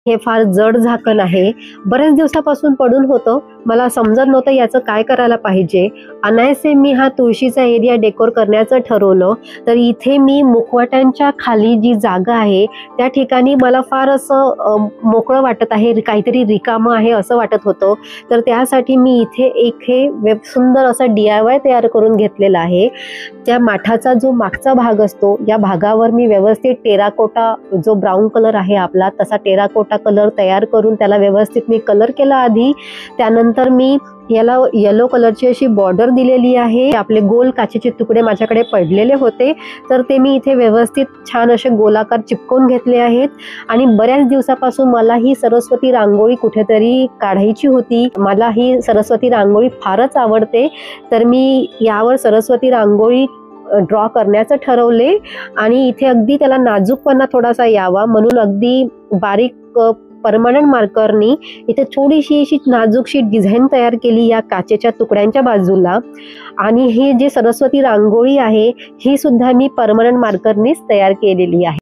हे फार जड झाकण आहे, बऱ्याच दिवसापासून पडून होतं, मला समजत नव्हतं याचं काय करायला पाहिजे। अनायासे मी हा तुळशीचा एरिया डेकोर करण्याचं ठरवलं। तर इथे मी मुखवट्यांच्या खाली जी जागा आहे त्या ठिकाणी मला फार असं मोकळं वाटत आहे, काहीतरी रिकामं आहे असं वाटत होतं। तर त्यासाठी मी इथे एक हे सुंदर असा DIY तयार करून घेतलेला आहे। त्या माठाचा जो मागचा भाग असतो या भागावर मी व्यवस्थित टेराकोटा, जो ब्राऊन कलर आहे आपला तसा टेराकोटा कलर तयार करून त्याला व्यवस्थित मी कलर केला आधी। त्यानंतर मी याला येलो कलरची अशी बॉर्डर दिलेली आहे। आपले गोल काचेचे तुकडे माझ्याकडे पडलेले होते, तर ते मी इथे व्यवस्थित छान असे गोलाकार चिपकवून घेतले आहेत। आणि बऱ्याच दिवसापासून मला ही सरस्वती रांगोळी कुठेतरी काढायची होती। मला ही सरस्वती रांगोळी फारच आवडते, तर मी यावर सरस्वती रांगोळी ड्रॉ करण्याचं ठरवले। आणि इथे अगदी त्याला नाजूकपणा थोडासा यावा म्हणून अगदी बारीक परमनंट मार्करनी इथे थोडीशी अशी नाजूकशी डिझाईन तयार केली या काचेच्या तुकड्यांच्या बाजूला। आणि ही जी सरस्वती रांगोळी आहे ही सुद्धा मी परमनंट मार्करनीच तयार केलेली आहे।